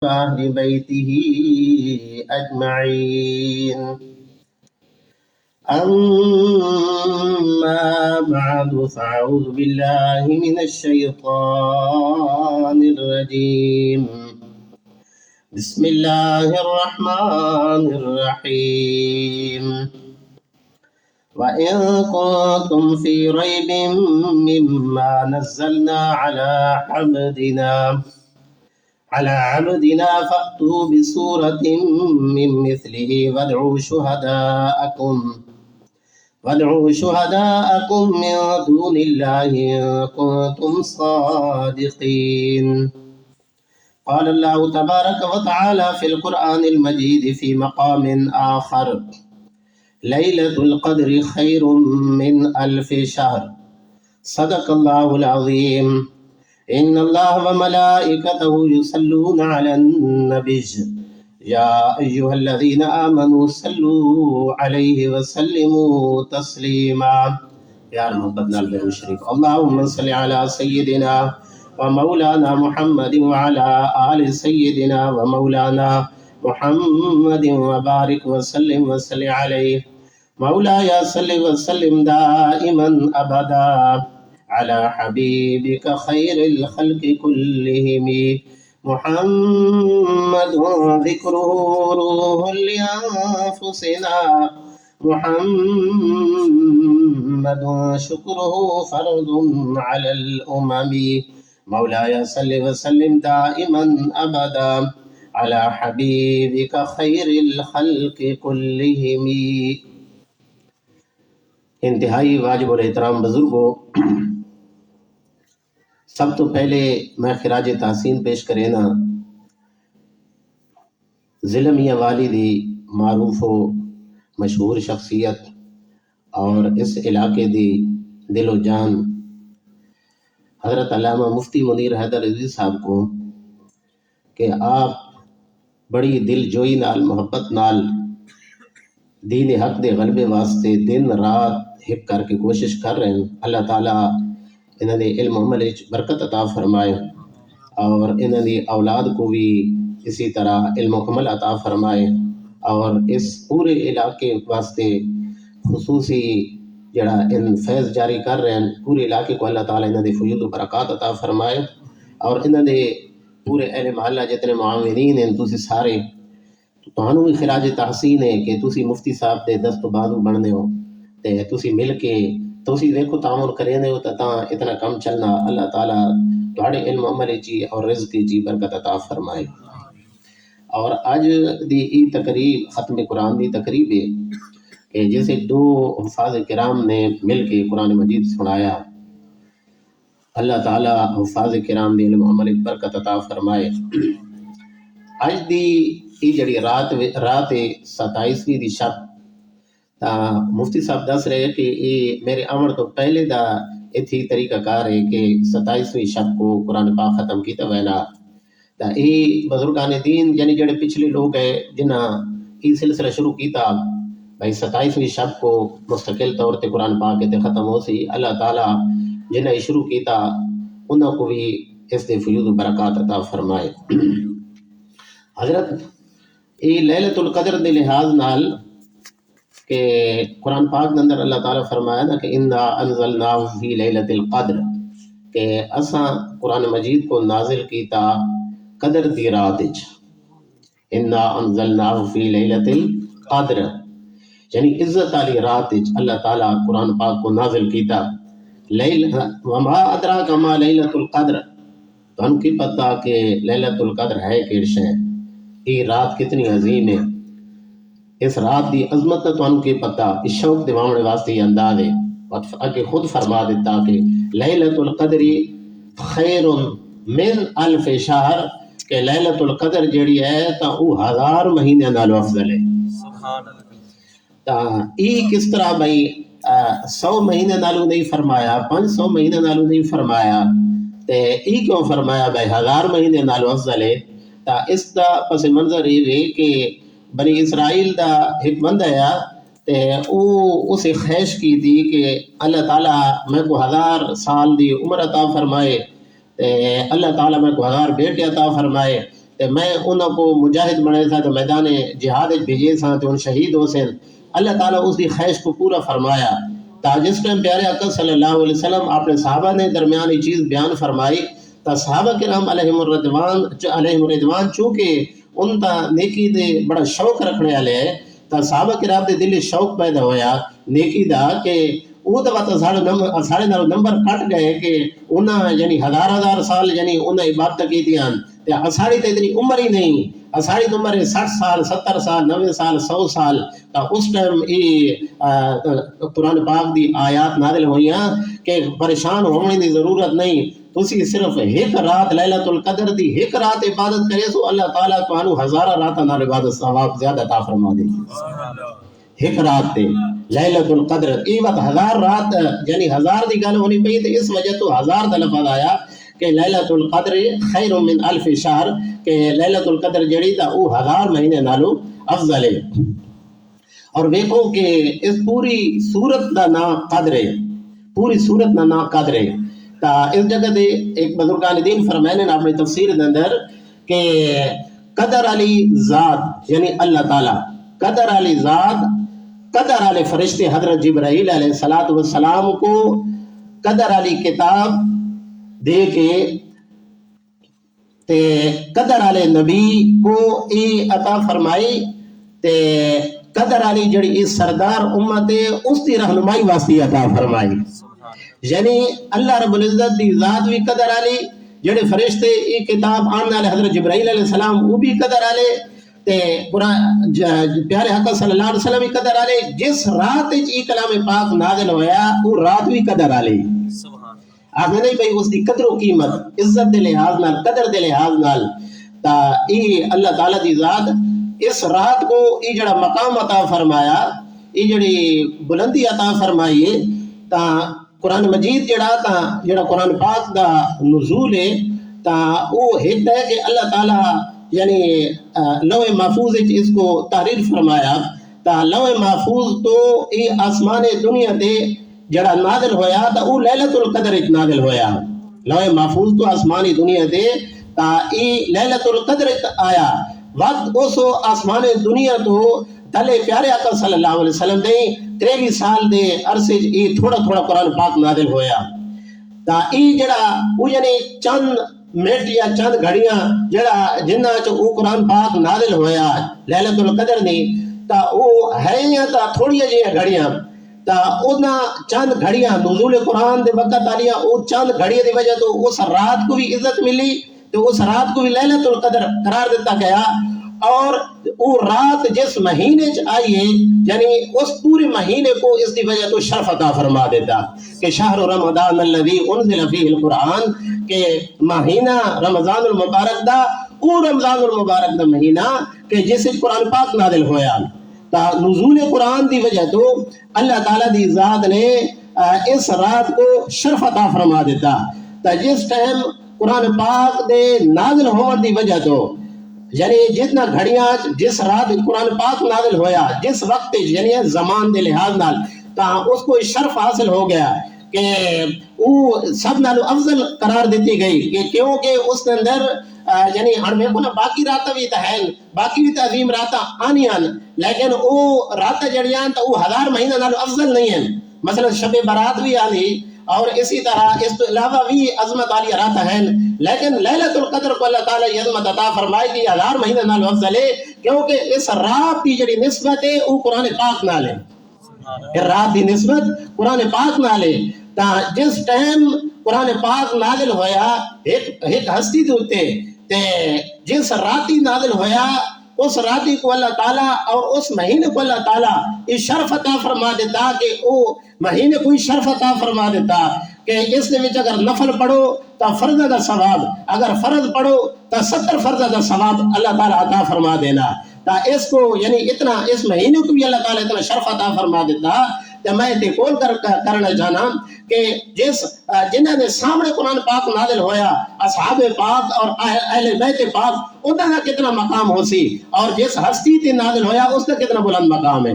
أهل بيته أجمعين. أما بعد فأعوذ بالله من الشيطان الرجيم. بسم الله الرحمن الرحيم. وإن كنتم في ريب مما نزلنا على عبدنا فأتوا بسورة من مثله وادعوا شهداءكم من دون الله إن كنتم صادقين. قال الله تبارك وتعالى في القرآن المجيد في مقام آخر: ليلة القدر خير من ألف شهر. صدق الله العظيم. إن الله وملائكته يصلون على النبي يا أيها الذين آمنوا صلوا عليه وسلموا تسليما. پیار محبت نال درود شریف. اللهم صل على سيدنا ومولانا محمد وعلى آل سيدنا ومولانا محمد وبارك وسلم عليه. مولاي صل وسلم دائما أبدا على حبيبك خير الخلق كلهم محمد ذكره روح لأنفسنا محمد شكره فرض على الأمم. مولاي صل وسلم دائما أبدا على حبيبك خير الخلق كلهم. انتہائی واجب الاحترام بزرگوں، سب تو پہلے میں خراج تحسین پیش کرے نا ضلع میاں والی دی معروف و مشہور شخصیت اور اس علاقے دی دل و جان حضرت علامہ مفتی منیر حیدر عزیز صاحب کو کہ آپ بڑی دل جوئی نال محبت نال دین حق دے غلبے واسطے دن رات ہک کر کے کوشش کر رہے ہیں. اللہ تعالیٰ انہوں نے علم و عمل برکت عطا فرمائے اور انہوں نے اولاد کو بھی اسی طرح علم و عمل عطا فرمائے اور اس پورے علاقے واسطے خصوصی جڑا ان فیض جاری کر رہے ہیں پورے علاقے کو اللہ تعالیٰ انہوں نے فیوض و برکات عطا فرمائے اور انہوں نے پورے اہل محلہ جتنے معاونین ہیں تسی سارے تانوں بھی خراج تحسین ہے کہ تسی مفتی صاحب دے دست و بازو بننے ہو تے تسی مل کے تسی دیکھو تعاون کرنے ہو تاں اتنا کم چلنا. اللہ تعالیٰ تہاڈے علم عمل چی اور رزق چی برکت عطا فرمائے. اور اج دی ای تقریب ختم قرآن دی تقریب ہے کہ جیسے دو حفاظ کرام نے مل کے قرآن مجید سنایا. اللہ تعالیٰ حفاظ کرام دی علم عمل برکت عطا فرمائے. اج دی ای جڑی رات 27ویں دی شب مفتی صاحب دس رہے کہ یہ میرے آمن تو پہلے دا اتھی طریقہ کار ہے کہ 27ویں شب کو قرآن پاک ختم کیتا وینا یہ بزرگان دین یعنی جڑے پچھلے لوگ ہیں جنہاں یہ سلسلہ شروع کیتا بھائی 27ویں شب کو مستقل طور تے قرآن پاک تے ختم ہو سی. اللہ تعالیٰ جنہاں یہ شروع کیتا انہاں کو بھی اس دے فیوض و برکات عطا فرمائے. حضرت یہ لیلۃ القدر دے لحاظ نال کہ قرآن پاک کے اندر اللہ تعالیٰ فرمایا نا کہ انا انزلناہ فی لیلۃ القدر کہ اساں قرآن مجید کو نازل کیتا قدر دی رات وچ. انا انزلناہ فی لیلۃ القدر یعنی عزت والی رات وچ اللہ تعالیٰ قرآن پاک کو نازل کیتا. وما ادراک ما لیلۃ القدر تانوں کی پتہ کہ لیلۃ القدر ہے کیڑی شے. یہ رات کتنی عظیم ہے. اس رات دی عظمت تو تانوں کی پتہ اس شوق دیوانے واسطے یہ انداز ہے کہ خود فرما دیتا کہ لیلۃ القدر خیر من الف شہر کہ لیلۃ القدر جڑی ہے تا او 1000 مہینے نالوں افضل ہے. سبحان اللہ. تا ای کس طرح بھائی 100 مہینے نالوں نہیں فرمایا 500 مہینے نالوں نہیں فرمایا تے ای کیوں فرمایا بھائی 1000 مہینے نالوں افضل ہے. تا اس دا پس منظر یہ ہے کہ بنی اسرائیل دا ایک بندہ ہے تے او اسے خواہش کی تھی کہ اللہ تعالیٰ میں کو 1000 سال دی عمر عطا فرمائے تے اللہ تعالیٰ میں کو 1000 بیٹے عطا فرمائے تے میں انہاں کو مجاہد بنائے تھا تو میدان جہاد بھیجے تھا تو ان شہید ہو سن. اللہ تعالیٰ اس دی خواہش کو پورا فرمایا. تا جس ٹائم پیارے آقا صلی اللہ علیہ وسلم آپ نے صحابہ نے درمیان یہ چیز بیان فرمائی تا صحابہ کرام علیہم الرضوان چونکہ ان تا نیکی دے بڑا شوق رکھنے والے ہیں تا صحابہ کرام دے دل شوق پیدا ہویا نیکی دا کہ وہ تو بات ساڑھے نمبر کٹ گئے کہ انہاں یعنی ہزار سال یعنی انہاں عبادت کی تھیاں تے اساڑی تے اتنی عمر ہی نہیں. اساڑی تو عمر ہے 60 سال 70 سال 90 سال 100 سال. تا اس ٹائم قرآن پاک دی آیات نازل ہوئیاں کہ پریشان ہونے دی ضرورت نہیں. تسی صرف ایک رات لیلۃ القدر دی ایک رات عبادت کرے سو اللہ تعالیٰ تانوں ہزارہ راتاں نال عبادت ثواب زیادہ عطا فرما دے. ایک رات تے لیلۃ القدر ای وقت 1000 رات یعنی 1000 دی گل ہونی پئی تے اس وجہ تو 1000 دا لفظ آیا کہ لیلۃ القدر خیر من الف شہر کہ لیلۃ القدر جڑی تا او 1000 مہینے نالو افضل ہے. اور دیکھو کہ اس پوری سورت دا نام قدر ہے پوری سورت دا نام قدر ہے. تا اس جگہ دے ایک بزرگان دین فرمائنے نے اپنی تفسیر دے اندر کہ قدر علی ذات یعنی اللہ تعالی قدر علی ذات قدر علی فرشتے حضرت جبرائیل علیہ السلام کو قدر علی کتاب دے کے تے قدر علی نبی کو ای عطا فرمائی تے قدر علی جڑی اس سردار امت اس دی رہنمائی واسطے عطا فرمائی. یعنی اللہ رب العزت دی ذات بھی قدر علی جڑے فرشتے ای کتاب آنے والے حضرت جبرائیل علیہ السلام وہ بھی قدر علی تے پیارے حق صلی اللہ علیہ وسلم بھی قدر علی. جس رات ای کلام پاک نازل ہویا وہ رات بھی قدر علی. آگے نہیں بھئی اس دی قدر و قیمت عزت دے لحاظ نال قدر دے لحاظ نال تا ای اللہ تعالیٰ دی ذات اس رات کو ای جڑا مقام عطا فرمایا ای جڑی بلندی عطا فرمائی تا قرآن مجید جڑا قرآن پاک دا نزول ہے تا وہ ایک ہے کہ اللہ تعالیٰ یعنی لوح محفوظ اس کو تحریر فرمایا تا لوح محفوظ تو ای آسمان دنیا تے جڑا نازل ہویا تا او لیلۃ القدر نازل ہویا. لوح محفوظ تو آسمانی دنیا تے تا ای لیلۃ القدر آیا وقت اسو آسمان دنیا تو تلے پیارے آقا صلی اللہ علیہ وسلم دے 23 سال دے عرصے ای تھوڑا قرآن پاک نازل ہویا. تا ای جڑا او یعنی چند منٹ یا چند گھڑیاں جڑا جنہ چ او قرآن پاک نازل ہویا لیلۃ القدر نے تا او ہے یا تا تھوڑی جی گھڑیاں تا اونا چند گھڑیاں نزول قرآن دے وقت آلیاں او چند گھڑیاں دی وجہ تو اس رات کو بھی عزت ملی تو اس رات کو بھی لیلۃ القدر قرار دیتا گیا. اور وہ رات جس مہینے آئیے یعنی اس پورے مہینے کو اس دی وجہ تو شرف عطا فرما دیتا کہ شہر رمضان الذی انزل فیہ القرآن کہ مہینہ رمضان المبارک دا وہ رمضان المبارک دا مہینہ کہ جس قرآن پاک نازل ہویا. تا نزول قرآن دی وجہ تو اللہ تعالیٰ دی ذات نے اس رات کو شرف عطا فرما دیتا. تا جس ٹائم قرآن پاک دے نازل ہونے دی وجہ تو یعنی جتنا گھڑیاں جس رات قرآن پاک نازل ہویا جس وقت یعنی زمان دے لحاظ نال تا اس کو شرف حاصل ہو گیا کہ وہ سب نالو افضل قرار دیتی گئی کہ کیونکہ اس کے اندر یعنی ہمیں کو نا باقی راتہ بھی تہین باقی بھی تعظیم راتہ آنیاں لیکن وہ راتہ جڑیاں تا وہ 1000 مہینہ نالو افضل نہیں ہیں. مثلا شب برات بھی آنی اور اسی طرح اس تو علاوہ بھی عظمت عالی راتہ ہیں لیکن لیلۃ القدر کو اللہ تعالیٰ یہ عظمت عطا فرمائے کہ 1000 مہینہ نالو افضل ہے کیونکہ اس رات کی جڑی نسبت ہے وہ قرآن پاک نال ہے. رات دی نسبت قرآن پاک نال ہے. تا جس ٹائم قرآن پاک نازل ہویا ایک ہستی دوتے تے جس راتی نازل ہویا اس راتی کو اللہ تعالیٰ اور اس مہینے کو اللہ تعالیٰ اس شرف عطا فرما دیتا کہ او مہینے کوئی شرف عطا فرما دیتا کہ اس نے اگر نفل پڑھو تو فرض دا ثواب اگر فرض پڑھو تو 70 فرض دا ثواب اللہ تعالیٰ عطا فرما دینا. تا اس کو یعنی اتنا اس مہینے کو بھی اللہ تعالیٰ اتنا شرف عطا فرما دیتا. تو میں تے کول کرنا جانا کہ جس جنہوں نے سامنے قرآن پاک نازل ہویا اصحاب پاک اور اہل بیت پاک انہوں کا کتنا مقام ہو سی اور جس ہستی تے نازل ہویا اس کا کتنا بلند مقام ہے.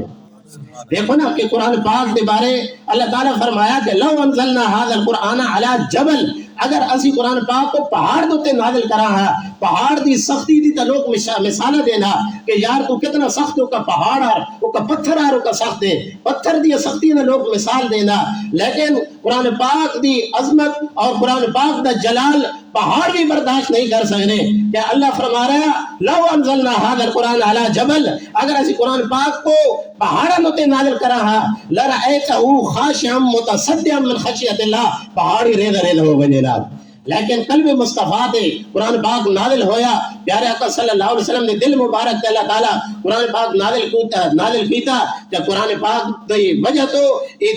دیکھو نا کہ قرآن پاک کے بارے اللہ تعالیٰ فرمایا کہ لو انزلنا هذا القرآن على جبل اگر اسی قرآن پاک کو پہاڑ دوتے نازل کرا ہے، پہاڑ دی سختی دی تا لوگ مثالہ دینا کہ یار تو کتنا سخت ہو کا پہاڑ آر ہو کا پتھر آر ہو کا سخت ہے، پتھر دی سختی نے لوگ مثال دینا، لیکن قرآن پاک دی عظمت اور قرآن پاک دا جلال پہاڑ بھی برداشت نہیں کر سکنے کہ اللہ فرما رہا ہے لو انزلنا هذا القرآن على جبل، اگر اسی قرآن پاک کو پہاڑا نوتے نازل کرا ہے لرأیتہ خاشعا متصدعا من خشیت اللہ، پہاڑی ریدہ ریدہ ہو گئے جناب۔ لیکن قلب مصطفیٰ دے قرآن پاک نازل ہویا، پیارے آقا صلی اللہ علیہ وسلم نے دل مبارک تے اللہ تعالیٰ قرآن پاک نازل کیتا کہ قرآن پاک دی وجہ تو یہ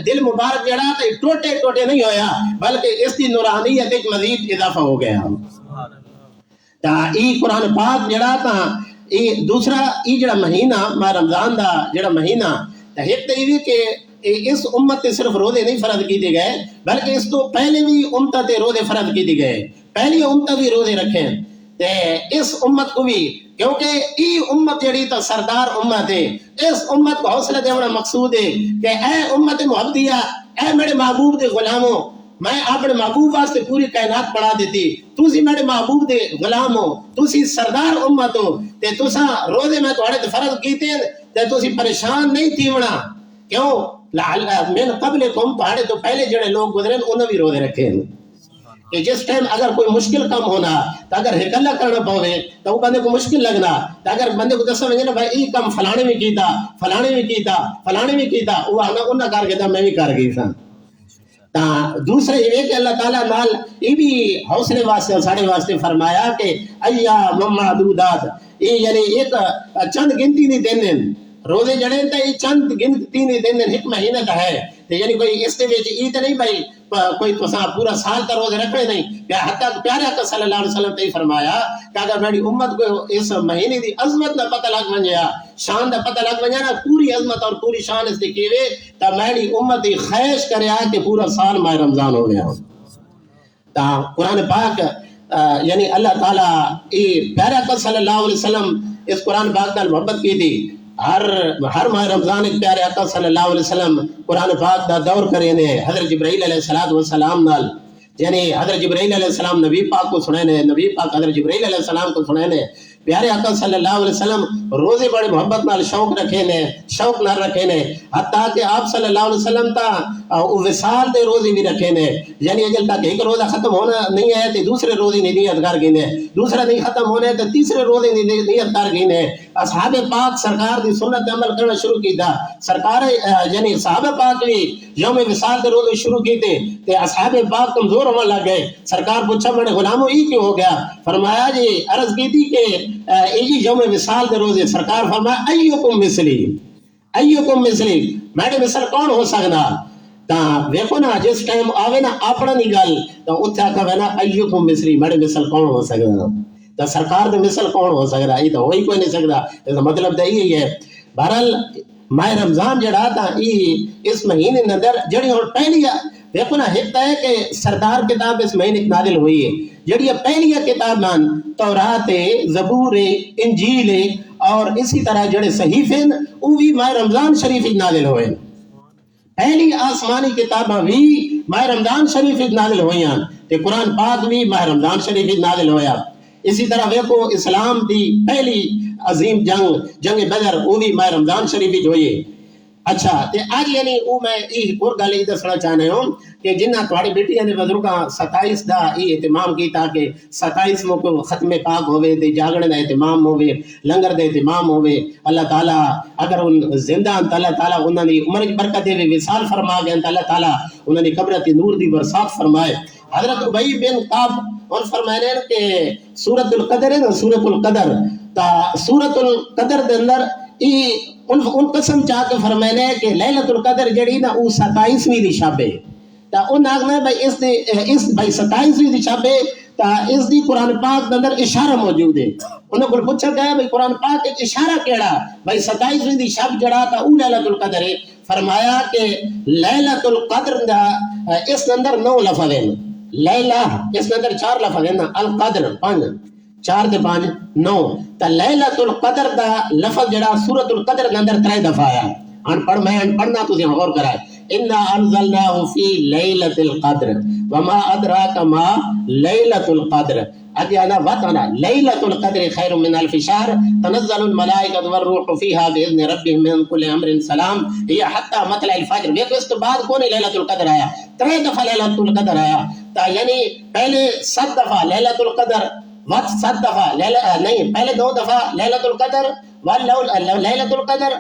دل مبارک جڑا تے ٹوٹے ٹوٹے نہیں ہویا بلکہ اس دی نورانیت ایک مزید اضافہ ہو گیا۔ تا ای قرآن پاک جڑا تا دوسرا ای جڑا مہینہ ماہ رمضان دا جڑا مہینہ تا ایک تے یہ کہ اس امت تے صرف روزے نہیں فرض کیتے گئے بلکہ اس تو پہلے بھی امت تے روزے فرض کیتے گئے، پہلی امت بھی روزے رکھیں تے اس امت کو بھی، کیونکہ ای امت جڑی تا سردار امت ہے، اس امت کو حوصلہ دینا مقصود ہے کہ اے امت محمدیہ، اے میرے محبوب دے غلاموں، میں اپنے محبوب واسطے پوری کائنات پڑھا دیتی، تسی میرے محبوب دے غلام ہو، تسی سردار امت ہو تے تساں روزے میں تھوڑے تے فرض کیتے تے تسی پریشان نہیں تھی ہونا، کیوں من قبلکم پہاڑے تو پہلے جڑے لوگ گزرے انہوں بھی روزے رکھے ہیں کہ جس ٹائم اگر کوئی مشکل کم ہونا تو اگر ہکلہ کرنا پوے تو وہ بندے کو مشکل لگنا، تو اگر بندے کو دسا ونجے نا بھائی ای کم فلانے میں کیتا فلانے میں کیتا فلانے میں کیتا وہ آنا انہاں کر کے میں بھی کر گئی سا۔ تا دوسرے یہ کہ اللہ تعالیٰ نال یہ بھی حوصلے واسطے ساڑھے واسطے فرمایا کہ ایام معدودات، یہ یعنی ایک چند گنتی نہیں دینے روزے جڑے تے چند گنتی نہیں دینے ایک مہینہ کا ہے، یعنی کوئی اس کے وچ ای تے نہیں بھائی کوئی تساں پورا سال کا روزے رکھنے نہیں، حتیٰ پیارے آقا صلی اللہ علیہ وسلم تے فرمایا کہ اگر میری امت کو اس مہینے دی عظمت دا پتہ لگ ونجیا، شان دا پتہ لگ ونجیا نا پوری عظمت اور پوری شان اس دی کیوے تا میری امت دی خواہش کریا کہ پورا سال ماہ رمضان ہو گیا۔ تا قرآن پاک یعنی اللہ تعالیٰ پیارے آقا صلی اللہ علیہ وسلم اس قرآن پاک نال محبت کی تھی، ہر ماہ رمضان ایک پیارے آقا صلی اللہ علیہ وسلم قرآن پاک دا دور کرے نے حضرت جبرائیل علیہ السلام نال، یعنی حضرت جبرائیل علیہ السلام نبی پاک کو سنے نے، نبی پاک حضرت جبرائیل علیہ السلام کو سنے نے، پیارے آقا صلی اللہ علیہ وسلم روزے بڑے محبت نال شوق رکھے نے، شوق نہ رکھے نے، حتیٰ کہ آپ صلی اللہ علیہ وسلم تا وصال دے روزے بھی رکھے نے، یعنی اجل تک ایک روزہ ختم ہونا نہیں ہے تو دوسرے روزے نہیں نیت کر گئی نے، دوسرا نہیں ختم ہونے تو تیسرے روزے نہیں نیت کر گئی نے۔ اصحاب پاک سرکار دی سنت عمل کرنا شروع کیتا، سرکار یعنی صحابہ پاک بھی یوم وصال دے روزے شروع کیتے تے اصحاب پاک کمزور ہونے لگ گئے، سرکار پوچھا میرے غلاموں ای کیوں ہو گیا؟ فرمایا جی عرض کی تھی کہ ایجی یوم وصال دے روزے، سرکار فرمایا ایوکم مثلی، ایوکم مثلی، میرے مثل کون ہو سکنا؟ تا ویکھو نا جس ٹائم آوے نا اپنا نہیں گل تو اتھے آکھا نا ایوکم مثلی، میرے مثل کون ہو سکنا؟ تا سرکار دے مثل کون ہو سکتا؟ یہ تو ہوئی کوئی نہیں سکتا، اس مطلب تو یہی ہے۔ بہرحال ماہ رمضان جڑا تا اس مہینے اندر جڑی ہوں پہلی دیکھو نا ایک ہے کہ سردار کتاب اس مہینے نازل ہوئی ہے، جڑی پہلی کتاب نان تورات زبور انجیل اور اسی طرح جڑے صحیفے وہ بھی ماہ رمضان شریف نازل ہوئے، پہلی آسمانی کتاباں بھی ماہ رمضان شریف نازل ہوئی ہیں تے قرآن پاک بھی ماہ رمضان شریف نازل ہویا۔ اسی طرح ویکو اسلام دی پہلی عظیم جنگ بدر وہ بھی ماہ رمضان شریف ہوئی ہے۔ اچھا تے آج یعنی وہ میں ایک اور گل یہ دسنا چاہنے ہوں کہ جنہ تھوڑی بیٹیاں نے بزرگاں 27 دا یہ اہتمام کیتا کہ 27 کو ختم پاک ہوئے تے جاگنے دا اہتمام ہوئے، لنگر دا اہتمام ہوئے، اللہ تعالیٰ اگر ان زندہ تو اللہ تعالیٰ انہوں نے عمر کی برکت دے وصال فرما گئے تو اللہ تعالیٰ انہوں نے قبرت نور دی برسات فرمائے۔ حضرت ابی بن کعب ان فرمائے کہ سورۃ القدر ہے نا، سورۃ القدر تا سورۃ القدر دے اندر ان قسم چاہ کے فرمائے کہ لیلۃ القدر جڑی نا وہ 27ویں دی شب ہے، تا ان آگنا بھائی اس بھائی 27ویں دی شب ہے تا اس دی قرآن پاک دے اندر اشارہ موجود ہے۔ انہوں کو پوچھا گیا بھائی قرآن پاک ایک اشارہ کیڑا بھائی 27ویں دی شب جڑا تا وہ لیلۃ القدر ہے؟ فرمایا کہ لیلۃ القدر دا اس اندر 9 لفظ ہیں، لیلہ اس کے اندر 4 لفظ ہیں نا، القدر 5 4 تے 5 9 تا لیلۃ القدر دا لفظ جڑا سورۃ القدر کے اندر 3 دفعہ آیا۔ ان پڑھ میں ان پڑھنا تو غور کرائے انا انزلناہ فی لیلۃ القدر وما ادراک ما لیلۃ القدر اجانا وطنا لیلۃ القدر خیر من الف شہر تنزل الملائکۃ والروح فیہا باذن ربہم من کل امر سلام ہی حتی مطلع الفجر. دیکھو اس کے بعد کون لیلۃ القدر آیا؟ 3 دفعہ لیلۃ القدر آیا. یعنی پہلے 7 دفعہ لیلۃ القدر وقت 7 دفعہ نہیں پہلے 2 دفعہ لیلۃ القدر لیلۃ القدر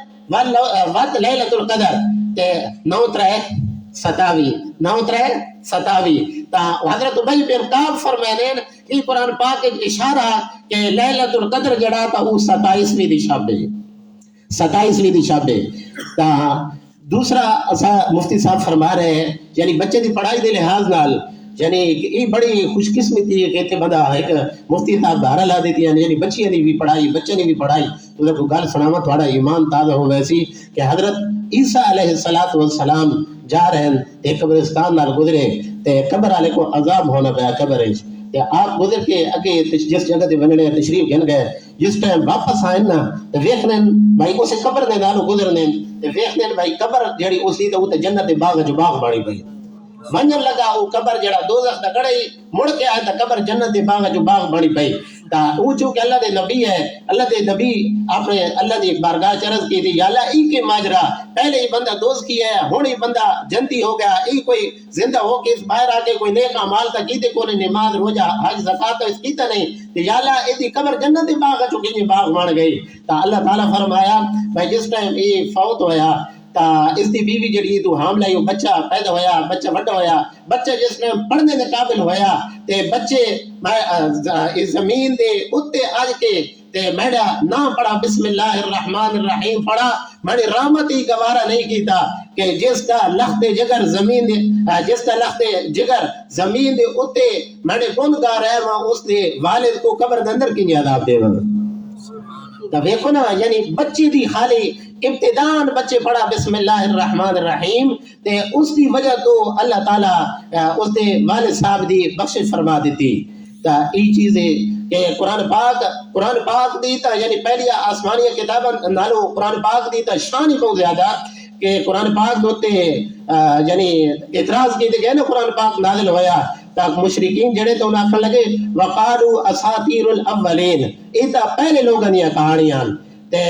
وقت لیلۃ القدر تے 9 3 27 9 3 27 تا حضرت ابی بن کعب فرمائیں یہ قرآن پاک اشارہ کہ لیلۃ القدر جڑا تا وہ 27ویں دی شب ہے 27ویں دی شب ہے. تا دوسرا مفتی صاحب فرما رہے ہیں یعنی بچے دی پڑھائی دے لحاظ نال یعنی یہ بڑی خوش قسمتی ہے کہ اتنے بندہ ایک مفتی صاحب دھارا لا دیتی ہیں یعنی بچیاں نے بھی پڑھائی بچے نے بھی پڑھائی. تو دیکھو گل سناوا تھوڑا ایمان تازہ ہو ویسی کہ حضرت عیسیٰ علیہ السلام جا رہے ہیں تے قبرستان نال گزرے تے قبر والے کو عذاب ہونا پیا قبر وچ تے آپ گزر کے اگے جس جگہ تے ونجنے تشریف گن گئے جس ٹائم واپس آئے نا تے ویکھنے بھائی اس قبر دے نالوں گزرنے تے ویکھنے بھائی قبر جڑی اسی تے اوتے جنت دے باغ جو باغ بانی پئی ونجن لگا وہ قبر جڑا دوزخ دا گڑے مڑ کے آئے تا قبر جنت دے باغ جو باغ بانی پئی. تا او چونکہ اللہ دے نبی ہے اللہ دے نبی آپ نے اللہ دی بارگاہ چرز کی تھی یا اللہ ای کے ماجرا پہلے ہی بندہ دوست کی ہے ہون ہی بندہ جنتی ہو گیا ای کوئی زندہ ہو کے اس باہر آ کے کوئی نیک اعمال تا کیتے کوئی نماز روزہ حج زکات اس کیتا نہیں یا اللہ ایدی قبر جنت دے باغ چوں کی باغ بن گئی. تا اللہ تعالی فرمایا بھائی جس ٹائم یہ فوت ہویا تا اس دی بیوی جڑی تو حاملہ ہی بچہ پیدا ہویا بچہ بڑا ہویا بچہ جس نے پڑھنے دے قابل ہویا تے بچے اس زمین دے اتے آج کے تے میڈا نہ پڑھا بسم اللہ الرحمن الرحیم پڑھا میری رحمت ہی گوارا نہیں کیتا کہ جس کا لخت جگر زمین دے جس کا لخت جگر زمین دے اتے میرے گنگار ہے میں اس دے والد کو قبر دے اندر کی عذاب دے وگا. تو دیکھو نا یعنی بچی دی خالی ابتدان بچے پڑھا بسم اللہ الرحمن الرحیم تے اس کی وجہ تو اللہ تعالیٰ اس دے والد صاحب دی بخشش فرما دیتی. تا ای چیزیں کہ قرآن پاک دیتا یعنی پہلی آسمانی کتاب نالو قرآن پاک دیتا شان ہی بہت زیادہ کہ قرآن پاک دوتے یعنی اعتراض کی گئے نا قرآن پاک نازل ہویا تاک مشرکین جڑے تو انہیں لگے وقالو اساطیر الاولین ایتا پہلے لوگوں نے کہانیاں تے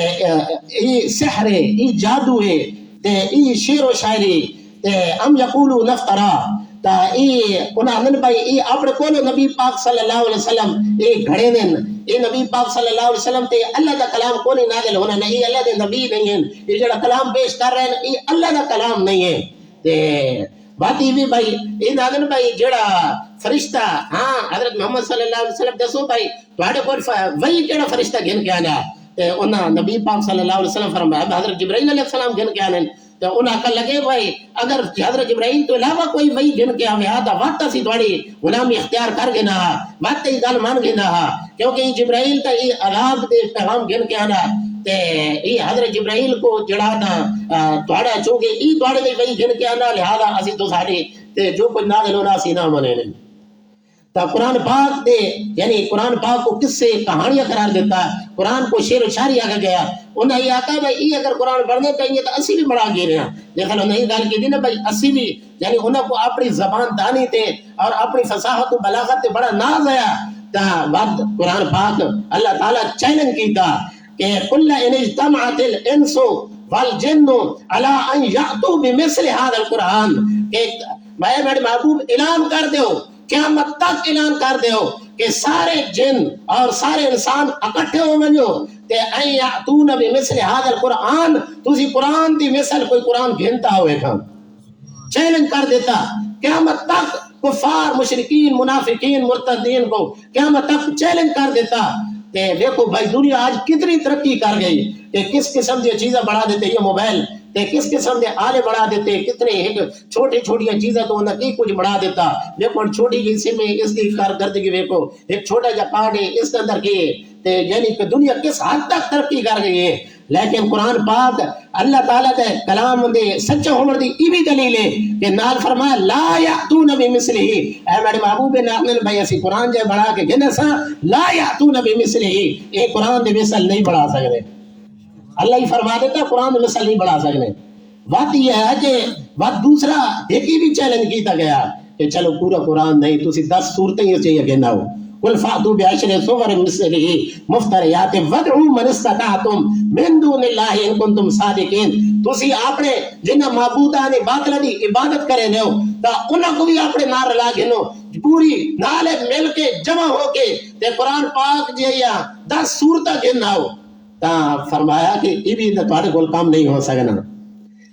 ای سحر ہے ای جادو ہے تے ای شعر و شاعری تے ام یقولو نفترا تا ای انہاں نے بھائی ای اپنے کولو نبی پاک صلی اللہ علیہ وسلم ای گھڑے دین ای نبی پاک صلی اللہ علیہ وسلم تے اللہ دا کلام کو نہیں نازل ہونا نہیں اللہ دے نبی نہیں ہیں یہ جڑا کلام پیش کر رہے ہیں ای اللہ دا کلام نہیں ہے. تے بات یہ بھی بھائی ای نازل بھائی جڑا فرشتہ ہاں حضرت محمد صلی اللہ علیہ وسلم دسو بھائی تواڈے کول وہی کیڑا فرشتہ گن کے آنا تے انہاں نبی پاک صلی اللہ علیہ وسلم فرمایا حضرت جبرائیل علیہ السلام گن کے آنے تو انہاں کا لگے بھائی اگر حضرت جبرائیل تو علاوہ کوئی وہی گن کے آوے آتا وقت سی تھوڑی غلامی اختیار کر گنا وقت ہی گل مان گنا کیونکہ یہ جبرائیل تا یہ عذاب دے پیغام گن کے آنا تے یہ حضرت جبرائیل کو جڑا تھا تھوڑا چونکہ یہ تھوڑے بھی وہی گن کے آنا لہذا اسی تو سارے تے جو کچھ نازل ہونا سی نہ منے نہیں. تا قرآن پاک دے یعنی قرآن پاک کو کس سے کہانیاں قرار دیتا ہے قرآن کو شعر و شاعری آگے گیا انہیں یہ آتا ہے بھائی یہ اگر قرآن پڑھنے چاہیے تو اسی بھی بڑھا گئے رہے ہیں لیکن انہیں یہ گل کی دی نا بھائی اسی بھی یعنی انہیں کو اپنی زبان دانی تے اور اپنی فصاحت و بلاغت تے بڑا ناز آیا تا وقت قرآن پاک اللہ تعالیٰ چیلنج کیتا کہ قل ان اجتمعت الانس والجن علی ان یأتوا بمثل هذا القرآن کہ میں میرے محبوب اعلان کر دیو قیامت تک اعلان کر دیو کہ سارے جن اور سارے انسان اکٹھے ہو منجو تے این یعتون بمثل هذا القرآن تسی قرآن دی مثل کوئی قرآن گھنتا ہوئے کھا چیلنج کر دیتا قیامت تک کفار مشرکین منافقین مرتدین کو قیامت تک چیلنج کر دیتا. تے دیکھو بھائی دنیا آج کتنی ترقی کر گئی کہ کس قسم دی چیزیں بڑھا دیتے یہ موبائل تے کس قسم دے آلے بڑھا دیتے کتنے ایک چھوٹی چھوٹی چیزیں تو انہیں کی کچھ بڑھا دیتا دیکھو چھوٹی سی میں اس کی کارکردگی دیکھو ایک چھوٹا جا کارڈ ہے اس کے اندر کی تے یعنی کہ دنیا کس حد تک ترقی کر گئی ہے لیکن قرآن پاک اللہ تعالیٰ دے کلام دے سچے ہونے دی ای بھی دلیل ہے کہ نال فرمایا لا یأتون بمثلہ اے میرے محبوب ناظرین بھائی اسی قرآن جے بڑھا کے گنے سا لا یأتون بمثلہ ایک قرآن دے مثل نہیں بڑھا سکتے اللہ ہی فرما دیتا قرآن دے مثل نہیں بڑھا سکتے بات یہ ہے کہ بات دوسرا ایک ہی بھی چیلنج کیتا گیا کہ چلو پورا قرآن نہیں تسی 10 صورتیں ہی چاہیے کہ نہ ہو قل فاتوا بعشر سور مثله مفتریات وادعوا من استطعتم من دون اللہ ان کنتم صادقین تسی اپنے جنہ معبوداں نے باطل دی عبادت کرے نو تا انہاں کو بھی اپنے نار لا گنو پوری نالے مل کے جمع ہو کے تے قرآن پاک جیا 10 صورتاں گناؤ تا فرمایا کہ یہ بھی تہاڈے کول کام نہیں ہو سکنا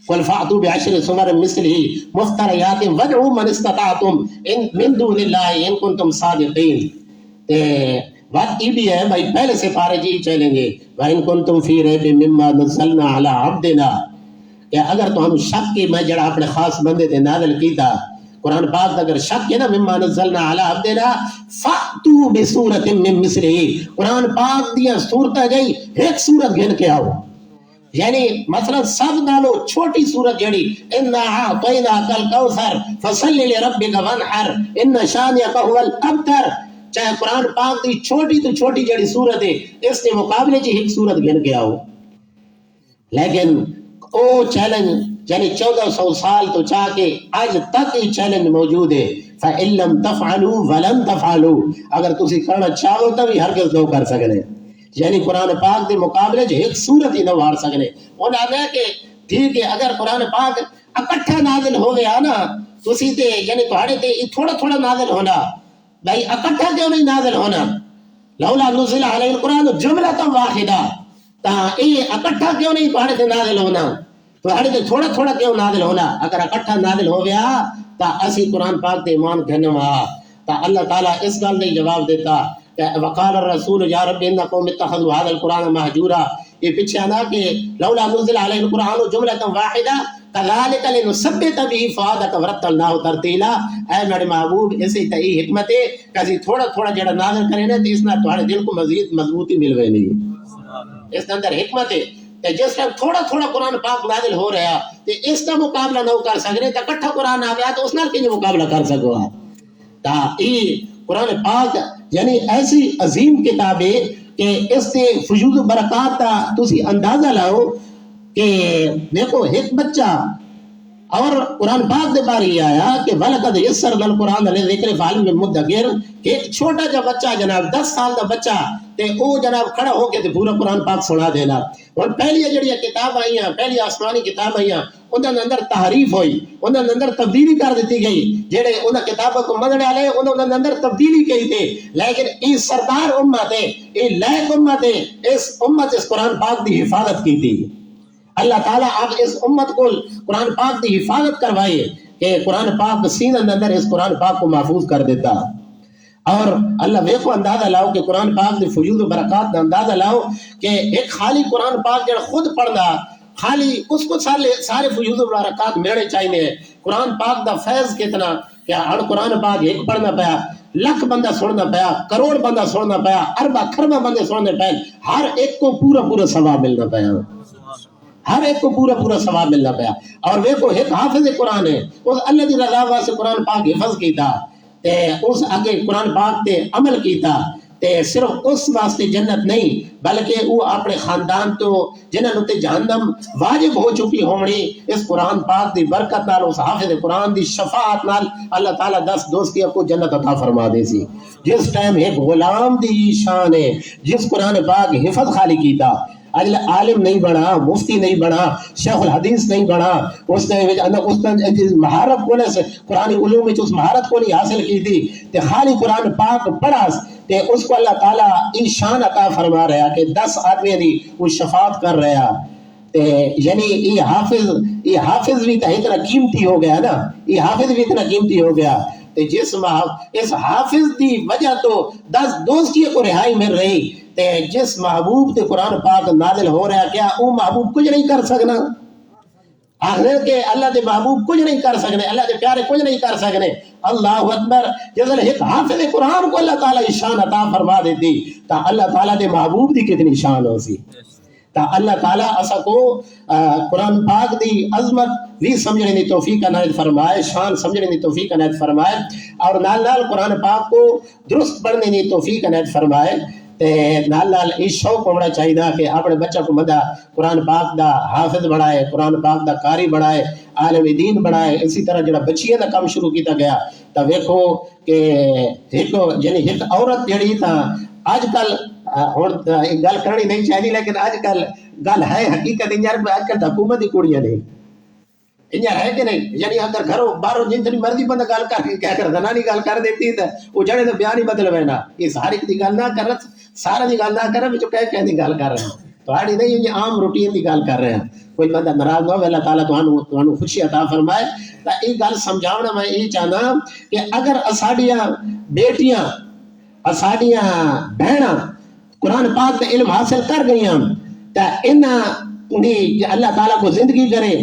قل فاتوا بعشر سور مثله مفتریات وادعوا من استطعتم من دون اللہ ان کنتم صادقین بات یہ بھی ہے بھائی پہلے سے پارے جی چلیں گے وَإِن كُنتُمْ فِي رَيْبٍ مِّمَّا نَزَّلْنَا عَلَىٰ عَبْدِنَا کہ اگر تو ہم شک کی میں جڑا اپنے خاص بندے تے نازل کیتا قرآن پاک اگر شک ہے نا مما نزلنا علی عبدنا فاتوا بسورۃ من مثلہ قرآن پاک دیا صورتیں گئی ایک سورت گن کے آؤ یعنی مثلا سب نالو چھوٹی سورت جڑی انا اعطیناک الکوثر فصل لربک وانحر ان شانئک هو الابتر چاہے قرآن پاک دی چھوٹی تو چھوٹی جڑی سورت ہے اس کے مقابلے چ ایک سورت گن کے آؤ لیکن او چیلنج یعنی 1400 سال تو چاہ کے آج تک یہ چیلنج موجود ہے فَإِن لَمْ تَفْعَلُوا وَلَمْ تَفْعَلُوا اگر تسی کرنا چاہو تو بھی ہرگز نہ کر سکنے یعنی قرآن پاک دے مقابلے جو ایک سورت ہی نہ وار سکنے انہاں نے کہ ٹھیک ہے اگر قرآن پاک اکٹھا نازل ہو گیا نا تسی تے یعنی تہاڑے تے تھوڑا تھوڑا نازل ہونا بھائی اکٹھا کیوں نہیں نازل ہونا لولا نزل علیہ القرآن جملۃ واحدہ تا یہ اکٹھا کیوں نہیں تہاڑے تے نازل ہونا تہاڑے تے تھوڑا تھوڑا کیوں نازل ہونا اگر اکٹھا نازل ہو گیا تا اسی قرآن پاک تے ایمان گھنوا تا اللہ تعالیٰ اس گل نہیں جواب دیتا وقال الرسول یا رب ان قوم اتخذوا هذا القرآن مهجورا یہ پیچھے آنا کہ لولا نزل علیہ القرآن جملۃ واحدہ کذالک لنثبت به فؤادک ورتلناه ترتیلا اے میرے محبوب ایسے ہی حکمت ہے کہ تھوڑا تھوڑا جڑا نازل کرے نا تو اس نال تہاڑے دل کو مزید مضبوطی مل گئی نہیں اس کے اندر حکمت ہے کہ جس ٹائم تھوڑا تھوڑا قرآن پاک نازل ہو رہا تو اس کا مقابلہ نہ کر سکنے تو اکٹھا قرآن آ گیا تو اس نال کی مقابلہ کر سکو تا یہ قرآن پاک یعنی ایسی عظیم کتاب ہے کہ اس سے فیوض و برکات کا تسی اندازہ لاؤ کہ دیکھو ایک بچہ اور قرآن پاک دے بارے یہ آیا کہ وَلَقَدْ يَسَّرْنَا الْقُرْآنَ لِلذِّكْرِ فَهَلْ مِن مُدَّكِرٍ کہ ایک چھوٹا جا بچہ جناب 10 سال دا بچہ تے او جناب کھڑا ہو کے تے پورا قرآن پاک سنا دینا اور پہلی جڑی کتاب آئیاں پہلی آسمانی کتاب آئیاں انہاں دے اندر تحریف ہوئی انہاں دے اندر تبدیلی کر دیتی گئی جڑے انہاں کتابوں کو مننے والے انہاں دے اندر تبدیلی کی تھی لیکن یہ سردار امت ہے یہ لائق امت ہے اس امت اس قرآن پاک دی حفاظت کی تھی اللہ تعالیٰ آپ اس امت کو قرآن پاک کی حفاظت کروائے کہ قرآن پاک سینہ اندر اس قرآن پاک کو محفوظ کر دیتا اور اللہ ویکو اندازہ لاؤ کہ قرآن پاک دی فیوض و برکات دا اندازہ لاؤ کہ ایک خالی قرآن پاک جڑا خود پڑھنا خالی اس کو سارے فیوض و برکات میرے چاہیے قرآن پاک دا فیض کتنا کہ ہر قرآن پاک ایک پڑھنا پیا لکھ بندہ سننا پیا کروڑ بندہ سننا پیا اربا خربا بندے سننے پیا ہر ایک کو پورا پورا ثواب ملنا پیا ہر ایک کو پورا پورا ثواب ملنا پیا اور وہ ایک حافظ قرآن ہے اس اللہ دی رضا واسطے قرآن پاک حفظ کیتا تے اس آگے قرآن پاک تے عمل کیتا تے صرف اس واسطے جنت نہیں بلکہ وہ اپنے خاندان تو جنہوں تے جہنم واجب ہو چکی ہونی اس قرآن پاک دی برکت نال اس حافظ قرآن دی شفاعت نال اللہ تعالیٰ 10 دوستیاں کو جنت عطا فرما دے سی جس ٹائم ایک غلام دی شان ہے جس قرآن پاک حفظ خالی کیتا عالم نہیں بنا مفتی نہیں بنا شیخ الحدیث نہیں بنا اس نے مہارت کو قرآن علوم میں اس مہارت کو نہیں حاصل کی تھی تے خالی قرآن پاک پڑھا تے اس کو اللہ تعالیٰ ای شان عطا فرما رہا کہ 10 آدمی دی وہ شفاعت کر رہا تے یعنی یہ حافظ بھی اتنا قیمتی ہو گیا نا یہ حافظ بھی اتنا قیمتی ہو گیا تے جس اس حافظ دی وجہ تو 10 دوستی کو رہائی مل رہی تے جس محبوب تے قرآن پاک نازل ہو رہا کیا وہ محبوب کچھ نہیں کر سکنا آخر کہ اللہ دے محبوب کچھ نہیں کر سکنے اللہ دے پیارے کچھ نہیں کر سکنے اللہ اکبر جس ایک حافظ قرآن کو اللہ تعالیٰ شان عطا فرما دیتی تا اللہ تعالیٰ دے محبوب دی کتنی شان ہو سی تا اللہ تعالیٰ اسا کو قرآن پاک دی عظمت بھی سمجھنے دی توفیق عنایت فرمائے شان سمجھنے دی توفیق عنایت فرمائے اور نال نال قرآن پاک کو درست پڑھنے دی توفیق عنایت فرمائے تے نال نال اس شوق ہونا چاہیے کہ اپنے بچہ کو مدہ قرآن پاک دا حافظ بنائے، قرآن پاک دا قاری بنائے، عالم دین بنائے۔ اسی طرح جڑا بچیاں دا کام شروع کیتا گیا تا ویکھو کہ ایک یعنی ایک عورت جڑی تھا آج کل ہن ایک گل کرنی نہیں چاہیے لیکن آج کل گل ہے حقیقت انجار آج کل حکومت دی کڑیاں نہیں انجار ہے کہ نہیں، یعنی اگر گھروں باہروں جتنی مرضی بندہ گل کر کے کہہ کر زنانی گل کر دیتی ہے وہ جڑے تو بیان ہی بدل وینا یہ ساری دی گل نہ کر سارا دی گل نہ کر وچ کہہ دی گل کر رہے ہیں تہاڈی نہیں یہ عام روٹین دی گل کر رہے ہیں۔ کوئی بندہ ناراض نہ ہو اللہ تعالیٰ تانوں خوشی عطا فرمائے۔ تا یہ گل سمجھاونا میں یہ چاہنا کہ اگر اساڈیاں بیٹیاں اساڈیاں بہناں قرآن پاک کا علم حاصل کر گئیاں تا انہاں دی اللہ تعالیٰ کو زندگی کرے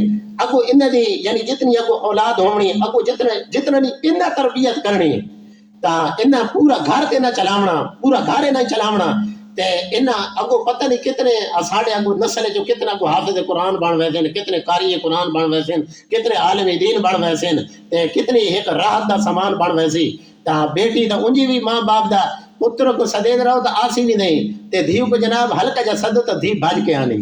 اگو انہاں دی یعنی جتنی اگو اولاد ہونی اگو جتنا انہاں تربیت کرنی تا انہاں پورا گھر تے نہ چلاونا پورا گھر نہ چلاونا تے انہاں اگو پتہ نہیں کتنے اساڑے اگو نسل جو کتنا کو حافظ قرآن بن ویسن کتنے قاری قرآن بن ویسن کتنے عالم دین بن ویسن تے کتنی ایک راحت دا سامان بن ویسی تا بیٹی دا انجی بھی ماں باپ دا پتر کو سدین رہو تو آسی بھی نہیں تے دھیو کو جناب ہلکا جا سدو تو دھی بھاج کے آنی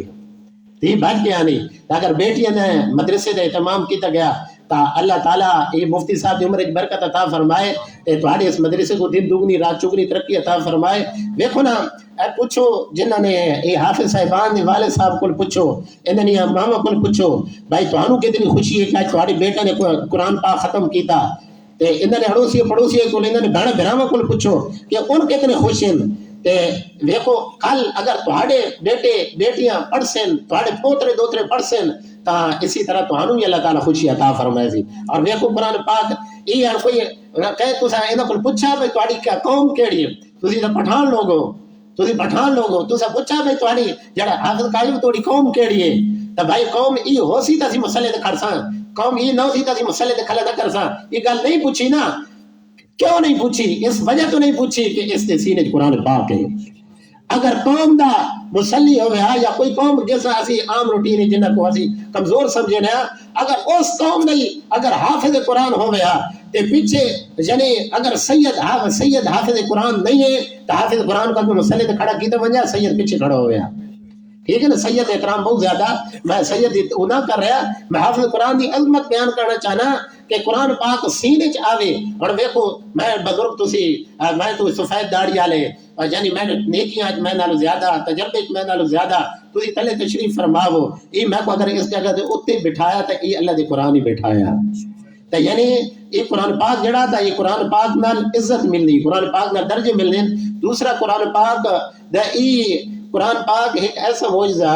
دھی بھاج کے آنی اگر بیٹیاں نے مدرسے دے اہتمام کیتا گیا تا اللہ تعالیٰ یہ مفتی صاحب دی عمر برکت عطا فرمائے تے تہاڈے اس مدرسے کو دن دگنی رات چگنی ترقی عطا فرمائے۔ دیکھو نا اے پوچھو جنہاں نے یہ حافظ صاحبان نے والد صاحب کو پوچھو انہاں نے ماما کو پوچھو بھائی تانوں کتنی خوشی ہے کہ تہاڈے بیٹے نے قرآن پاک ختم کیتا تے انہاں نے اڑوسی پڑوسی کو انہاں نے بھاڑا بھراواں کو پوچھو کہ ان کتنے خوش ہیں تے دیکھو کل اگر تہاڈے بیٹے بیٹیاں پڑھسن تہاڈے پوترے دوترے پڑھسن تا اسی طرح تانوں اللہ تعالیٰ خوشی عطا فرمائے سی۔ اور دیکھو قرآن پاک یہ ہر کوئی کہے تساں انہاں کو پوچھا بھئی تہاڈی کیا قوم کیڑی ہے تسی تے پٹھان لوگ ہو تساں پوچھا بھئی تہاڈی جڑا حافظ قائم تہاڈی قوم کیڑی ہے تے بھائی قوم ای ہو سی تے اسی مسئلے تے کھڑساں قوم ای نہ سی تے اسی مسئلے تے کھڑا نہ کرساں یہ گل نہیں پوچھی نا کیوں نہیں پوچھی اس وجہ تو نہیں پوچھی کہ اس دے سینے قرآن پاک ہے۔ اگر قوم دا مسلی ہویا یا کوئی قوم جیسا اسی عام روٹین جنہ کو اسی کمزور سمجھے نا اگر اس قوم نہیں اگر حافظ قرآن ہویا تے پیچھے یعنی اگر سید حافظ قرآن نہیں ہے تو حافظ قرآن کا مسئلے تے کھڑا کیتا ونجا سید پیچھے کھڑا ہویا ٹھیک ہے نا۔ سید اکرام بہت زیادہ میں سید نہ کر رہا میں حافظ قرآن دی عظمت بیان کرنا چاہنا کہ قرآن پاک سینے چ آوے اور دیکھو میں بزرگ تسی میں تو سفید داڑھی والے یعنی میں نیکیاں میں نالو زیادہ تجربے میں نالو زیادہ تسی تلے تشریف فرماو یہ میں کو اگر اس جگہ دے اوتے بٹھایا تے یہ اللہ دے قرآن ہی بٹھایا تے یعنی یہ قرآن پاک جڑا تھا یہ قرآن پاک نال عزت ملنی قرآن پاک نال درجے ملنے۔ دوسرا قرآن پاک دا قرآن پاک ایک ایسا معجزہ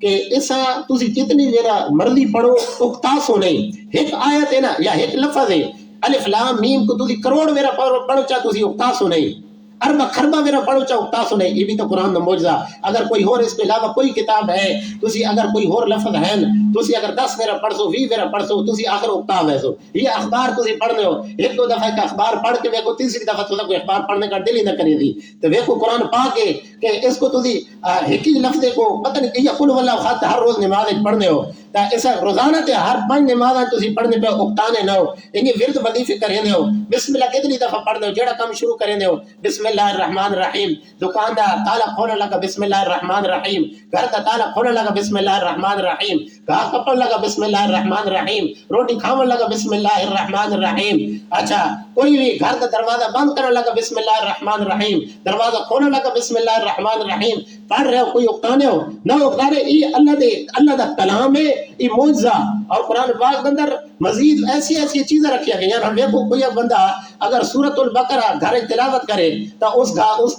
کہ ایسا تسی جتنی میرا مرضی پڑھو اکتاسو نہیں ایک آیت ہے نا یا ایک لفظ ہے الف لام میم کو تسی کروڑ میرا پڑھو چاہ تسی اکتاسو نہیں اربع خربہ میرا پڑھو چاہ اکتاسو نہیں یہ بھی تو قرآن دا معجزہ۔ اگر کوئی اور اس کے علاوہ کوئی کتاب ہے تسی اگر کوئی اور لفظ ہے تسی اگر 10 میرا پڑھ سو 20 میرا پڑھ سو تسی آخر اکتاب ہے سو یہ اخبار تسی پڑھنے ہو ایک دو دفعہ کا اخبار پڑھ کے ویکو تیسری دفعہ تسی کوئی اخبار پڑھنے کا دل ہی نہ کرے دی تو ویکو قرآن پاک ہے کہ اس کو تسی ایک ہی لفظ کو پتہ نہیں کہ قل واللہ احد ہر روز نماز پڑھنے ہو تا ایسا روزانہ تے ہر 5 نمازاں تسی پڑھنے پہ اکتانے نہ ہو انہیں ورد وظیفے کرنے ہو بسم اللہ کتنی دفعہ پڑھنے ہو جڑا کام شروع کرنے ہو بسم اللہ الرحمن الرحیم دکان دا تالا کھولنے لگا بسم اللہ الرحمن الرحیم گھر دا تالا کھولنے لگا بسم اللہ الرحمن الرحیم گھا کپڑ لگا بسم اللہ الرحمن الرحیم روٹی کھاون لگا بسم اللہ الرحمن الرحیم اچھا کوئی بھی گھر دا دروازہ بند کرنے لگا بسم اللہ الرحمن الرحیم دروازہ کھولنے لگا بسم اللہ الرحمن الرحیم پڑھ رہے ہو کوئی اکتانے ہو نہ اکتانے یہ اللہ دا کلام ہے یہ معجزہ اور قرآن پاک کے اندر مزید ایسی چیزیں رکھی گئی ہیں۔ ہم دیکھو کوئی بندہ اگر سورۃ البقرہ گھر تلاوت کرے تو اس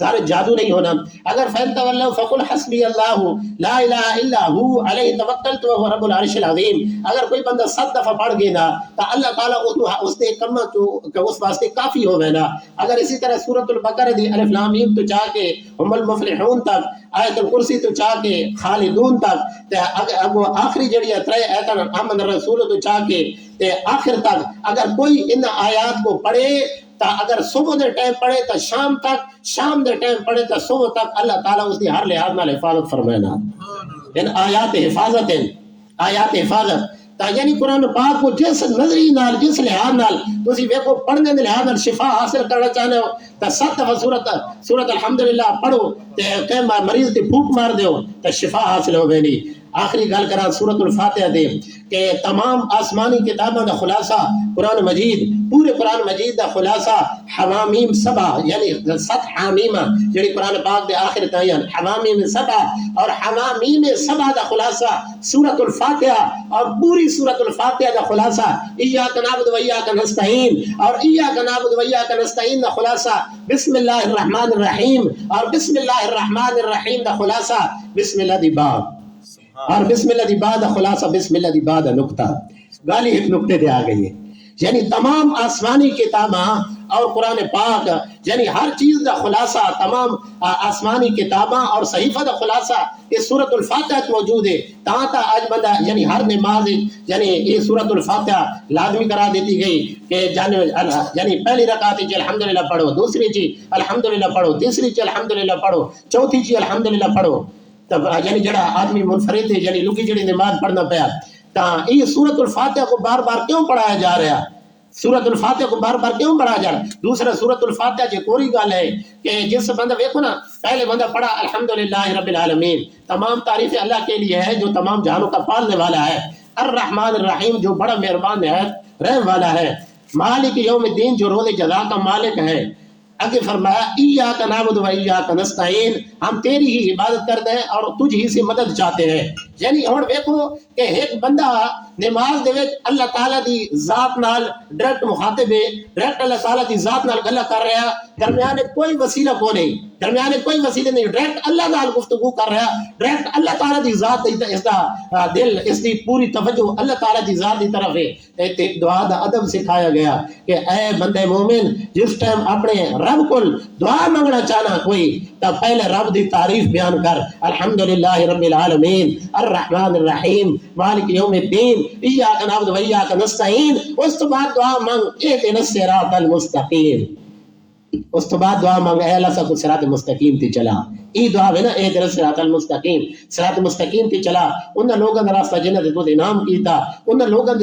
گھر جادو نہیں ہونا۔ اگر فَإِن فَقُلْ حَسْبِيَ اللَّهُ لَا إِلَهَ إِلَّا هُوَ عَلَيْهِ تَوَكَّلْتُ وَهُوَ رَبُّ الْعَرْشِ الْعَظِيمِ اگر کوئی بندہ 7 دفعہ پڑھ گئے نا تو اللہ تعالیٰ اس نے کلمہ تو اس واسطے کافی ہو گئے نا۔ اگر اسی طرح سورۃ البقرہ دی الف لام میم تو چاہ کے ہم المفلحون تک آیت الکرسی تو چاہ کے خالدون تک آخری جڑی ہے 3 آیتاں آمن الرسول تو چاہ کے آخر تک اگر کوئی ان آیات کو پڑھے تا اگر صبح دے ٹائم پڑھے تا شام تک شام دے ٹائم پڑھے تا صبح تک اللہ تعالیٰ اس کی ہر لحاظ نال حفاظت فرمائنا۔ ان آیات حفاظت تا یعنی قرآن پاک کو جس نظری نال جس لحاظ نال تسی ویکھو پڑھنے دے لحاظ نال شفا حاصل کرنا چاہنے ہو تا 7 دفعہ سورت الحمدللہ پڑھو تے کہ مریض تے پھوک مار دیو تے شفا حاصل ہو وینی. آخری گل کرا سورت الفاتحہ دے کہ تمام آسمانی کتابوں دا خلاصہ قرآن مجید، پورے قرآن مجید دا خلاصہ حوامیم سبع یعنی 7 حامیم جڑی قرآن پاک دے آخر تائیں حوامیم سبع، اور حوامیم سبع دا خلاصہ سورت الفاتحہ، اور پوری سورت الفاتحہ دا خلاصہ ایاک نعبد و ایاک نستعین، اور ایاک نعبد و ایاک نستعین دا خلاصہ بسم اللہ الرحمن الرحیم، اور بسم اللہ الرحمن الرحیم دا خلاصہ بسم اللہ دی بات، اور بسم اللہ دی بعد خلاصہ بسم اللہ دی بعد نقطہ گالی ایک نقطے دے آ گئی ہے. یعنی تمام آسمانی کتاباں اور قرآن پاک یعنی ہر چیز دا خلاصہ تمام آسمانی کتاباں اور صحیفہ دا خلاصہ اس سورت الفاتحہ موجود ہے. تا آج بندہ یعنی ہر نماز یعنی یہ سورت الفاتحہ لازمی کرا دیتی گئی کہ یعنی پہلی رکعت چ الحمدللہ پڑھو، دوسری چ الحمدللہ پڑھو، تیسری چ الحمدللہ پڑھو، چوتھی چ الحمدللہ پڑھو. یعنی جڑا آدمی منفرد ہے یعنی لوکی جڑی نماز پڑھنا پیا تا یہ سورت الفاتحہ کو بار بار کیوں پڑھایا جا رہا ہے؟ سورت الفاتحہ کو بار بار کیوں پڑھایا جا رہا ہے؟ دوسرا سورت الفاتحہ جو کوئی گل ہے کہ جس بندہ دیکھو نا پہلے بندہ پڑھا الحمدللہ رب العالمین، تمام تعریف اللہ کے لیے ہے جو تمام جہانوں کا پالنے والا ہے، الرحمن الرحیم جو بڑا مہربان ہے رحم والا ہے، مالک یوم الدین جو روز جزا کا مالک ہے. آگے فرمایا ایاک نعبد و ایاک نستعین، ہم تیری ہی عبادت کرتے ہیں اور تجھ ہی سے مدد چاہتے ہیں. یعنی ہن دیکھو کہ ایک بندہ نماز دے وچ اللہ تعالی دی ذات نال ڈائریکٹ مخاطب ہے، ڈائریکٹ اللہ تعالی دی ذات نال گل کر رہا، درمیان کوئی وسیلہ کو نہیں، درمیان کوئی وسیلہ نہیں، ڈائریکٹ اللہ نال گفتگو کر رہا، ڈائریکٹ اللہ تعالی دی ذات اس دا دل اس دی پوری توجہ اللہ تعالی دی ذات دی طرف ہے. تے دعا دا ادب سکھایا گیا کہ اے بندے مومن جس ٹائم اپنے رب کو دعا مانگنا چاہنا کوئی تو پہلے رب دی تعریف بیان کر، الحمدللہ رب العالمین الرحمن الرحیم مالک یوم الدین ایاک نعبد و ایاک نستعین، اس تو بعد دعا مانگ اہدنا الصراط المستقیم، اس تو بعد دعا مانگ اے اللہ سب کو صراط مستقیم تی چلا. ای دعا ہے نا اہدنا الصراط المستقیم، صراط مستقیم تی چلا. انہاں لوگاں دا راستہ جنہاں تے تو انعام کیتا، انہاں لوگاں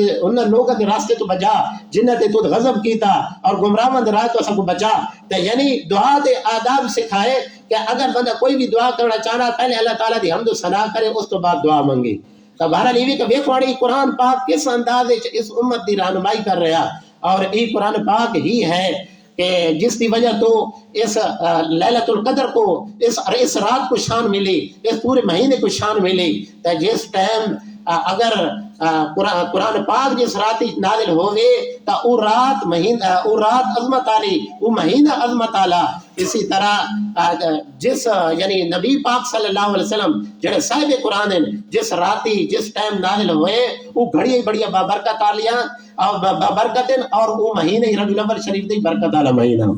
دے راستے تو بچا جنہاں تے تو غضب کیتا، اور گمراہاں دے راہ تو سب کو بچا. تے یعنی دعا دے آداب سکھائے کہ اگر بندہ کوئی بھی دعا کرنا چاہنا پہلے اللہ تعالیٰ دی حمد و ثنا کرے اس تو بعد دعا مانگے. تو بہرحال یہ کہ ویکھواڑی قرآن پاک کس انداز اس امت دی رہنمائی کر رہا، اور یہ قرآن پاک ہی ہے کہ جس کی وجہ تو اس لیلۃ القدر کو اس رات کو شان ملی، اس پورے مہینے کو شان ملی. تو جس ٹائم اگر قرآن پاک جس رات نازل ہوئے تو وہ رات عظمت آلی، وہ مہینہ عظمت آلا. اسی طرح جس یعنی نبی پاک صلی اللہ علیہ وسلم جڑے صاحب قرآن ہیں جس راتی جس ٹائم نازل ہوئے وہ گھڑی بڑی بابرکت آلیاں اور بابرکت، اور وہ مہینے ربیع الاول شریف دی برکت آلا مہینہ.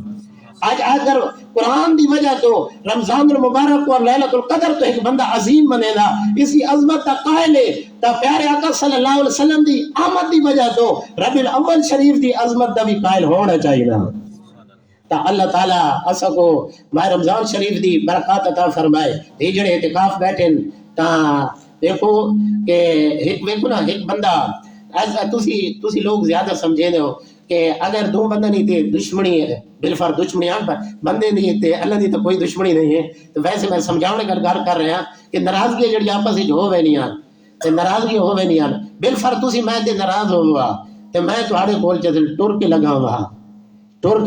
آج اگر قرآن دی وجہ تو رمضان المبارک اور لیلۃ القدر تو ایک بندہ عظیم بنے گا، اسی عظمت کا قائل ہے. تو پیارے آقا صلی اللہ علیہ وسلم دی آمد دی وجہ تو ربیع الاول شریف دی عظمت دا بھی قائل ہونا چاہیے نا. تا اللہ تعالیٰ اسا کو ماہ رمضان شریف دی برکات عطا فرمائے. یہ جڑے اعتکاف بیٹھے تا دیکھو کہ ایک بندہ تسی لوگ زیادہ سمجھے ہو کہ اگر دو بندہ نہیں تھے دشمنی ہے بالفرض دشمنی بندے نہیں تھے اللہ دی تو کوئی دشمنی نہیں ہے. تو ویسے میں سمجھانے کا گل کر رہا کہ ناراضگی جڑی آپس وچ ہوے نہیں آن، ناراضگی ہوے نہیں آن. بالفرض تسی میں تے ناراض ہوا تے میں تہاڈے کول ٹر کے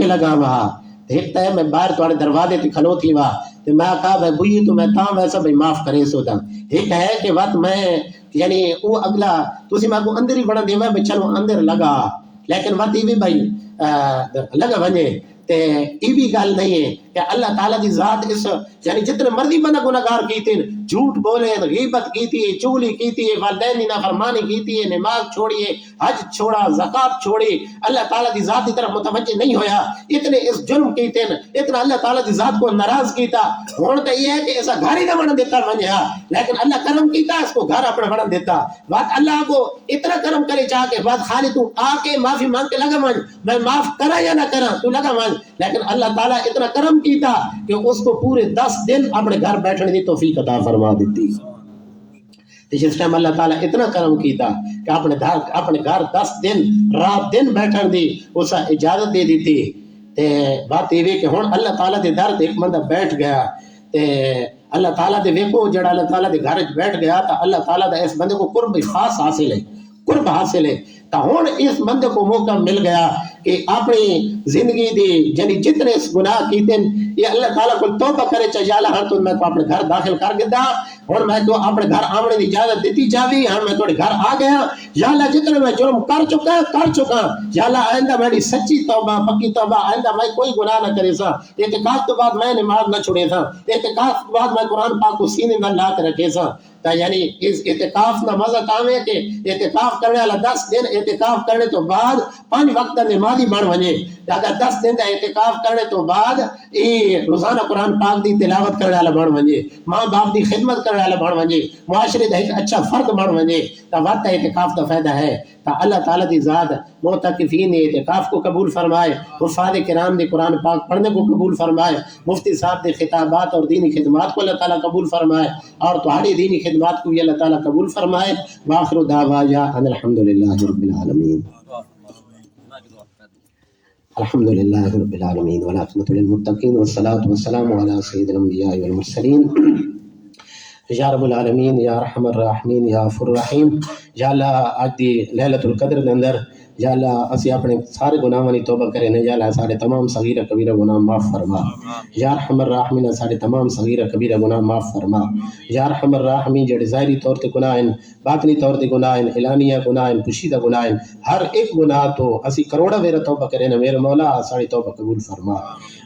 لگا وا ایک تے میں باہر تہاڈے دروازے تے کھلو تھی وا تے میں کہا بھائی بوئی تو میں تاں ویسا بھائی معاف کرے سو دا. ایک ہے کہ وقت میں یعنی وہ اگلا تسی میں کو اندر ہی بڑا دیوا میں چلو اندر لگا، لیکن وقت یہ بھی بھائی لگا ونجے تے یہ بھی گل نہیں ہے کہ اللہ تعالیٰ دی ذات اس یعنی جتنے مرضی بندہ گناہگار کیتے ہیں، جھوٹ بولے، غیبت کیتی ہے، چغلی کیتی ہے، والدین کی نافرمانی کیتی ہے، نماز چھوڑیے، حج چھوڑا، زکات چھوڑی، اللہ تعالیٰ دی ذات کی طرف متوجہ نہیں ہویا، اتنے اس جرم کیتے ہیں، اتنا اللہ تعالیٰ دی ذات کو ناراض کیتا. ہون تو یہ ہے کہ ایسا گھر ہی نہ بنا دیتا ونجا، لیکن اللہ کرم کیتا اس کو گھر اپنا بنا دیتا. بات اللہ کو اتنا کرم کرے چاہ کے بات خالی تو آ کے معافی مانگ کے لگا مان میں معاف کرا یا نہ کرا تو لگا مان، لیکن اللہ تعالیٰ اتنا کرم کیتا کہ اس کو پورے 10 دن اپنے گھر بیٹھنے دی توفیق عطا فرما دیتی. تو جس ٹائم اللہ تعالیٰ اتنا کرم کیتا کہ اپنے گھر 10 دن رات دن بیٹھن دی اسا اجازت دے دیتی تے بات یہ کہ ہن اللہ تعالیٰ دے در تے ایک بندہ بیٹھ گیا تے اللہ تعالیٰ دے ویکو جڑا اللہ تعالیٰ دے گھر بیٹھ گیا تو اللہ تعالیٰ دا اس بندے کو قرب خاص حاصل ہے، قرب حاصل ہے. تو ہن اس بندے کو موقع مل گیا کہ اپنی زندگی دی یعنی جتنے گناہ کیتے یہ اللہ تعالیٰ کو توبہ کرے چاہے یا اللہ ہر تو میں کو اپنے گھر داخل کر گدا ہن میں تو اپنے گھر آمنے دی اجازت دیتی جاوی ہن میں تھوڑے گھر آ گیا یا اللہ جتنے میں جرم کر چکا یا اللہ آئندہ میری سچی توبہ پکی توبہ آئندہ میں کوئی گناہ نہ کرے سا اعتکاف تو بعد میں نماز نہ چھوڑے سا اعتکاف تو بعد میں قرآن پاک کو سینے میں لا کے رکھے سا یعنی اس اعتکاف نہ مزہ کام ہے کہ اعتکاف کرنے والا 10 دن اعتکاف کرنے تو بعد 5 وقت نمازی بن ونجے اگر 10 دن کا اعتکاف کرنے تو بعد روزانہ قرآن پاک دی تلاوت کرنے والا بن ونجے ماں باپ دی خدمت کرنے والا بن ونجے معاشرے دا ایک اچھا فرد بن ونجے تو وقت اعتکاف کا فائدہ ہے. تو اللہ تعالیٰ دی ذات معتکفین اعتکاف کو قبول فرمائے، حفاظ کرام دی قرآن پاک پڑھنے کو قبول فرمائے، مفتی صاحب دی خطابات اور دینی خدمات کو اللہ تعالیٰ قبول فرمائے اور تمہاری دینی خدمات کو بھی اللہ تعالیٰ قبول فرمائے. وآخر دعوانا ان الحمدللہ رب العالمین. الحمدللہ رب العالمین والعاقبۃ للمتقین والصلاۃ والسلام علی سید الانبیاء والمرسلین. یا رب العالمین یا رحم الراحمین یا غفور الرحیم. یا اللہ آج دی لیلۃ القدر دے اندر یا اللہ اسی اپنے سارے گناہاں دی توبہ کرے نے یا اللہ سارے تمام صغیرہ کبیرہ گناہ معاف فرما. یا ارحم الراحمین سارے تمام صغیرہ کبیرہ گناہ معاف فرما. یا ارحم الراحمین جڑے ظاہری طور تے گناہ ہیں، باطنی طور تے گناہ ہیں، اعلانیہ گناہ ہیں، پوشیدہ گناہ ہیں، ہر ایک گناہ تو اسی کروڑا ویرا توبہ کرے نے میرے مولا ساری توبہ قبول فرما.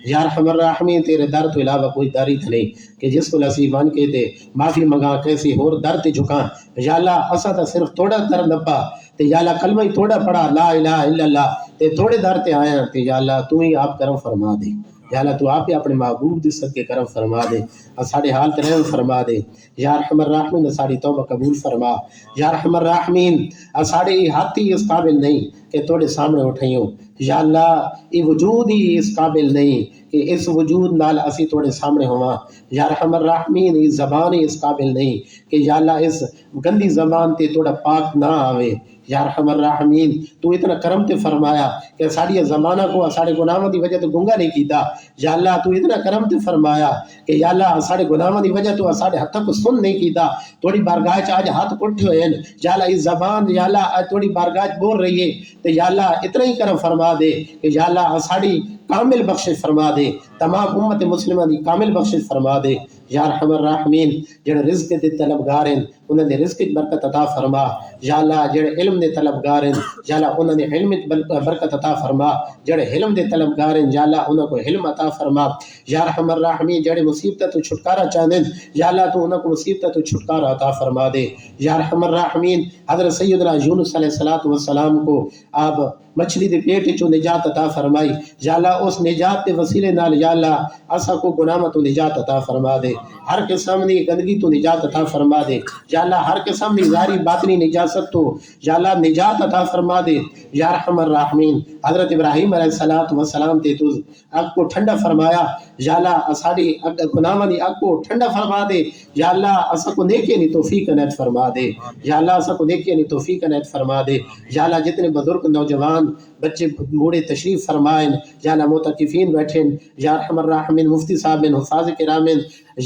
یا ارحم الراحمین تیرے در تو علاوہ کوئی داری نہیں کہ جس کو نصیب بن کے تے معافی منگا کیسی ہور در تے جھکاں. یا اللہ اسا تا صرف تھوڑا در نپا تے یا اللہ کلمہ ہی تھوڑا پڑھا لا الہ الا اللہ تے تھوڑے در تے آیا تے یا اللہ تو ہی آپ کرم فرما دے. یا اللہ تو آپ ہی اپنے محبوب دی صدقے کرم فرما دے اور ساڑے حال تے رحم فرما دے. یا ارحم الراحمین ساڑی توبہ قبول فرما. یا ارحم الراحمین ساڑے ہاتھ ہی اس قابل نہیں کہ توڑے سامنے اٹھائیوں. یا اللہ یہ وجود ہی اس قابل نہیں کہ اس وجود نال اسی توڑے سامنے ہوا. یا ارحم الراحمین یہ زبان ہی اس قابل نہیں کہ یا اللہ اس گندی زبان تے توڑا پاک نہ آوے. یا ارحم الراحمین تو اتنا کرم تے فرمایا کہ ساڑی زمانہ کو ساڑے گناہوں دی وجہ تو گنگا نہیں کیتا. یا اللہ تو اتنا کرم تے فرمایا کہ یا اللہ ساڑے گناہوں دی وجہ تو ساڑے ہاتھ کو سن نہیں کیتا. توڑی بارگاہ چ آج ہاتھ اٹھے ہوئے ہیں یا اللہ اس زبان یا اللہ توڑی بارگاہ بول رہی ہے تو یا اللہ اتنا ہی کرم فرما دے کہ یا اللہ ساڑی کامل بخشش فرما دے، تمام امت مسلمہ دی کامل بخشش فرما دے. یا ارحم الراحمین جڑے رزق دے طلبگار ہیں انہاں دے رزق وچ برکت عطا فرما. یا اللہ جڑے علم دے طلبگار ہیں یا اللہ انہاں دے علم وچ برکت عطا فرما. جڑے علم دے طلبگار ہیں یا اللہ انہاں کو علم عطا فرما. یا ارحم الراحمین جڑے مصیبت تو چھٹکارا چاہندے ہیں یا اللہ تو انہاں کو مصیبت تو چھٹکارا عطا فرما دے. یا ارحم الراحمین حضرت سیدنا یونس علیہ السلام کو آپ مچھلی دے پیٹ چوں نجات عطا فرمائی. یا اللہ اس نجات دے وسیلے نال یا اللہ اسا کو گناہ تو نجات عطا فرما دے، ہر قسم دی گندگی تو نجات عطا فرما دے. یا اللہ ہر قسم دی ظاہری باطنی نجاست تو یا اللہ نجات عطا فرما دے. یا ارحم الراحمین حضرت ابراہیم علیہ السلام تے تو آگ کو ٹھنڈا فرمایا. یا اللہ ساڑی گناہاں دی آگ کو ٹھنڈا فرما دے. یا اللہ اسا کو نیکی نی توفیق عنایت فرما دے. یا اللہ اسا کو نیکی نی توفیق عنایت فرما دے. یا اللہ جتنے بزرگ نوجوان بچے بوڑھے تشریف فرمائیں یا اللہ معتکفین بیٹھیں یا ارحم الراحمین مفتی صاحب حفاظ کرام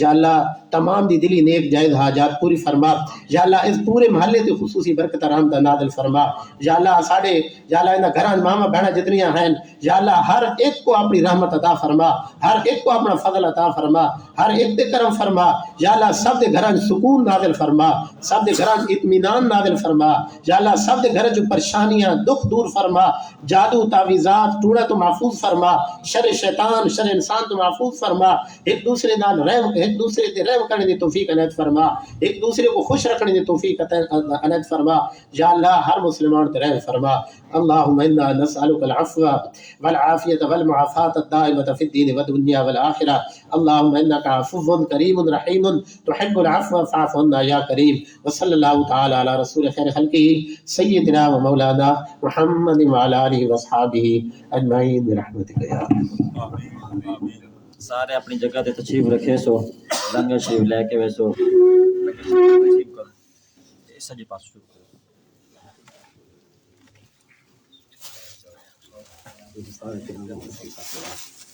یا اللہ تمام دی دلی نیک جائز حاجات پوری فرما. یا اللہ اس پورے محلے تے خصوصی برکت رحمت نازل فرما. یا اللہ ساڑے یا اللہ انہاں گھراں ماما بہنا جتنیاں ہیں یا اللہ ہر ایک کو اپنی رحمت عطا فرما، ہر ایک کو اپنا فضل عطا فرما، ہر ایک تے کرم فرما. یا اللہ سب دے گھراں سکون نازل فرما، سب دے گھراں اطمینان نازل فرما. یا اللہ سب دے گھراں جو پریشانیاں دکھ دور فرما، جادو تعویذات ٹوڑا تو محفوظ فرما، شر شیطان شر انسان تو محفوظ فرما. ایک دوسرے نال رحم ایک دوسرے تے رحم کرنے دی توفیق عنایت فرما، ایک دوسرے کو خوش رکھنے دی توفیق عنایت فرما. یا اللہ ہر مسلمان تے رحم فرما. اللهم انا نسألك العفو والعافية والمعافاة الدائمة في الدين والدنيا والآخرة. اللهم انك عفو كريم رحيم تحب العفو فاعف عنا يا كريم. وصلى الله تعالى على رسول خير خلقه سيدنا ومولانا محمد وعلى آله واصحابه اجمعین برحمتک یا رب. سارے اپنی جگہ تے تشریف رکھے سو لنگر شریف لے کے ویسو تشریف کرو. سجے پاس شروع کرو. یہ سارے ترنگا میں صحیح ساتھ